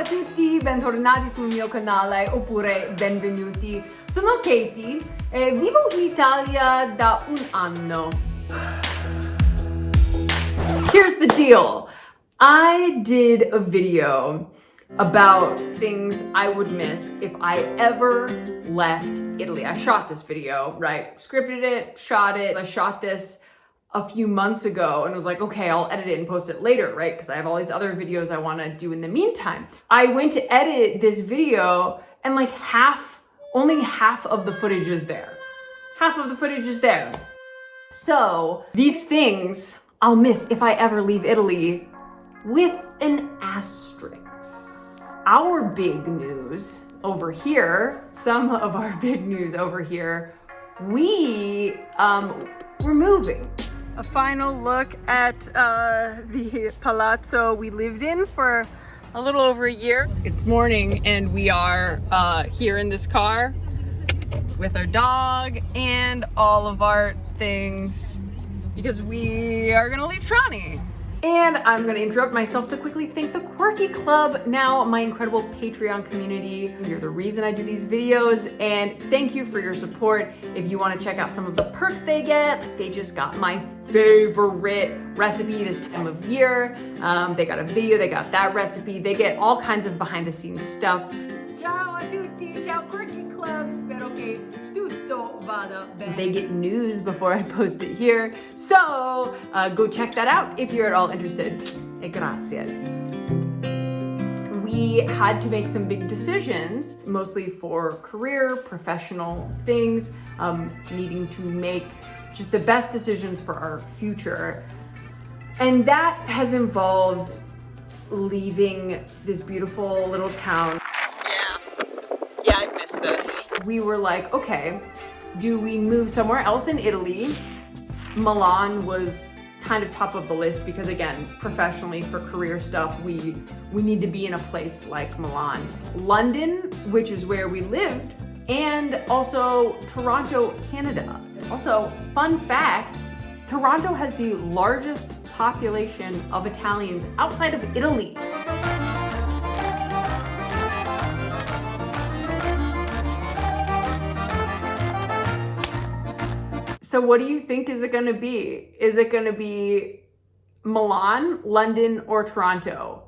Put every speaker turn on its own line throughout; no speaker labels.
a tutti, bentornati sul mio canale oppure benvenuti. Sono Katie e vivo in Italia da un anno. Here's the deal. I did a video about things I would miss if I ever left Italy. I shot this video, right? Scripted it, shot it. I shot this a few months ago and was like, okay, I'll edit it and post it later, right? Because I have all these other videos I want to do in the meantime. I went to edit this video and like only half of the footage is there. Half of the footage is there. So these things I'll miss if I ever leave Italy with an asterisk. Our big news over here, some of our big news over here, we're moving. A final look at the palazzo we lived in for a little over a year. It's morning and we are here in this car with our dog and all of our things because we are gonna leave Trani. And I'm gonna interrupt myself to quickly thank the Quirky Club, now my incredible Patreon community. You're the reason I do these videos, and thank you for your support. If you wanna check out some of the perks they get, they just got my favorite recipe this time of year. They got a video, they got that recipe. They get all kinds of behind the scenes stuff. Ciao a tutti, ciao Quirky Club, spero che tutto vada bene. They get news before I post it here. So go check that out if you're at all interested. E grazie. We had to make some big decisions, mostly for career, professional things, needing to make just the best decisions for our future. And that has involved leaving this beautiful little town. Yeah, I'd miss this. We were like, okay, do we move somewhere else in Italy? Milan was kind of top of the list because, again, professionally for career stuff, we need to be in a place like Milan. London, which is where we lived, and also Toronto, Canada. Also, fun fact, Toronto has the largest population of Italians outside of Italy. So what do you think is it gonna be? Is it gonna be Milan, London, or Toronto?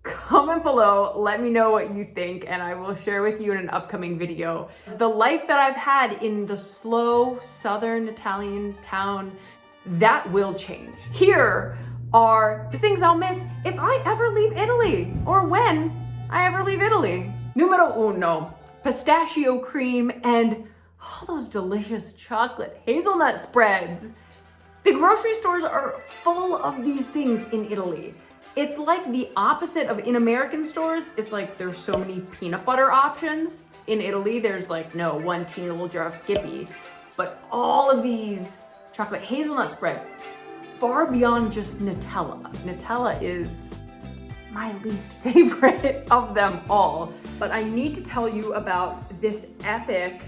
Comment below, let me know what you think, and I will share with you in an upcoming video. The life that I've had in the slow southern Italian town, that will change. Here are the things I'll miss if I ever leave Italy, or when I ever leave Italy. Numero uno, pistachio cream and all those delicious chocolate hazelnut spreads. The grocery stores are full of these things in Italy. It's like the opposite of in American stores. It's like there's so many peanut butter options. In Italy, there's like, no, one teeny little jar of Skippy. But all of these chocolate hazelnut spreads, far beyond just Nutella. Nutella is my least favorite of them all. But I need to tell you about this epic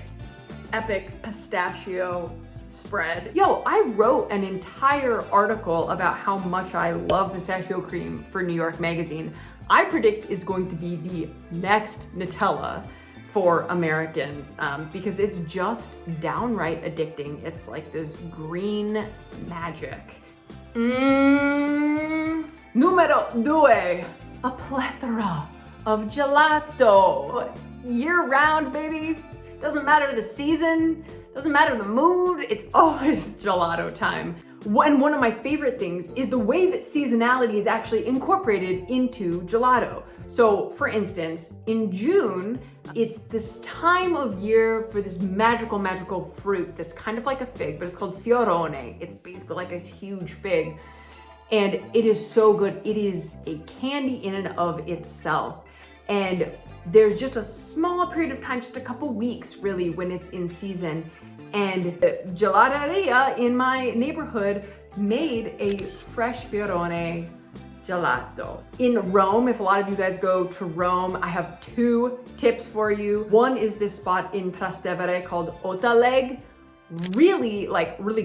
pistachio spread. Yo, I wrote an entire article about how much I love pistachio cream for New York Magazine. I predict it's going to be the next Nutella for Americans because it's just downright addicting. It's like this green magic. Numero due, a plethora of gelato. Year-round, baby. Doesn't matter the season, doesn't matter the mood, it's always gelato time. And one of my favorite things is the way that seasonality is actually incorporated into gelato. So for instance, in June, it's this time of year for this magical fruit that's kind of like a fig, but it's called fiorone. It's basically like this huge fig. And it is so good. It is a candy in and of itself. And there's just a small period of time, just a couple weeks really, when it's in season. And the gelateria in my neighborhood made a fresh fiorone gelato. In Rome, if a lot of you guys go to Rome, I have two tips for you. One is this spot in Trastevere called Otaleg. Really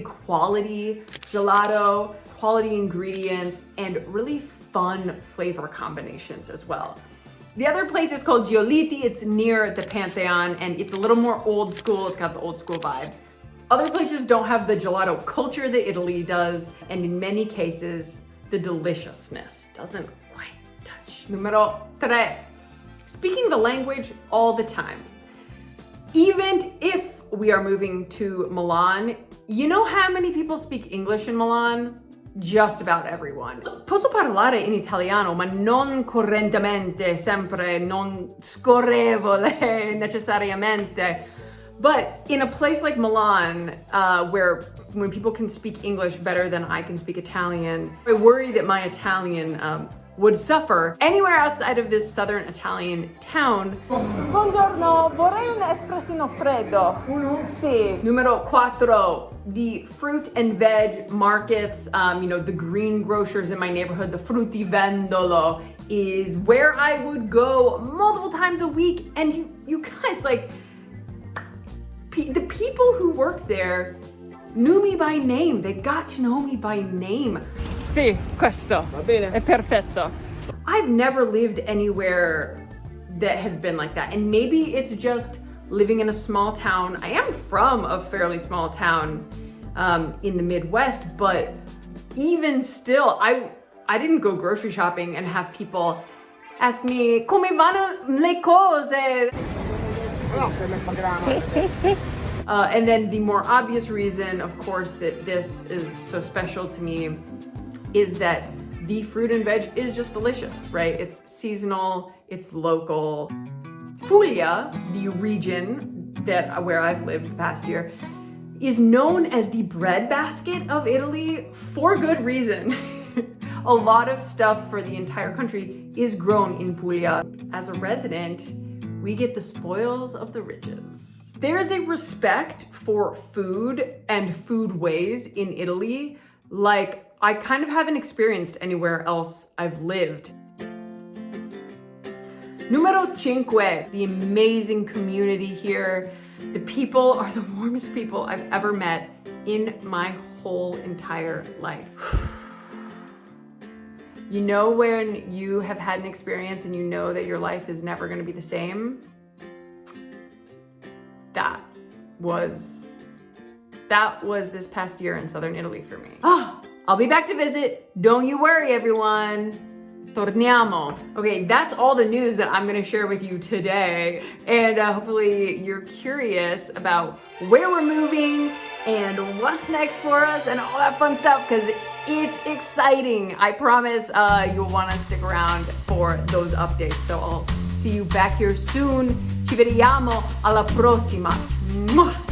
quality gelato, quality ingredients, and really fun flavor combinations as well. The other place is called Giolitti. It's near the Pantheon, and it's a little more old school. It's got the old school vibes. Other places don't have the gelato culture that Italy does, and in many cases, the deliciousness doesn't quite touch. Numero 3. Speaking the language all the time. Even if we are moving to Milan, you know how many people speak English in Milan? Just about everyone. Posso parlare in italiano, ma non correntemente, sempre, non scorrevole necessariamente. But in a place like Milan, where when people can speak English better than I can speak Italian, I worry that my Italian would suffer. Anywhere outside of this southern Italian town. Buongiorno, vorrei un espressino freddo. Uno? Sì. Numero 4. The fruit and veg markets, the green grocers in my neighborhood, the fruttivendolo, is where I would go multiple times a week. And you guys, like, the people who worked there knew me by name. They got to know me by name. Sì, questo. Va bene. È perfetto. I've never lived anywhere that has been like that. And maybe it's just living in a small town. I am from a fairly small town in the Midwest, but even still, I didn't go grocery shopping and have people ask me, come vanno le cose? And then the more obvious reason, of course, that this is so special to me is that the fruit and veg is just delicious, right? It's seasonal, it's local. Puglia, the region where I've lived the past year, is known as the breadbasket of Italy for good reason. A lot of stuff for the entire country is grown in Puglia. As a resident, we get the spoils of the riches. There is a respect for food and foodways in Italy like I kind of haven't experienced anywhere else I've lived. Numero 5, the amazing community here. The people are the warmest people I've ever met in my whole entire life. You know when you have had an experience and you know that your life is never going to be the same? That was this past year in southern Italy for me. I'll be back to visit. Don't you worry, everyone. Torniamo. Okay, that's all the news that I'm gonna share with you today. And hopefully you're curious about where we're moving and what's next for us and all that fun stuff, because it's exciting. I promise you'll wanna stick around for those updates. So I'll see you back here soon. Ci vediamo alla prossima. Mwah!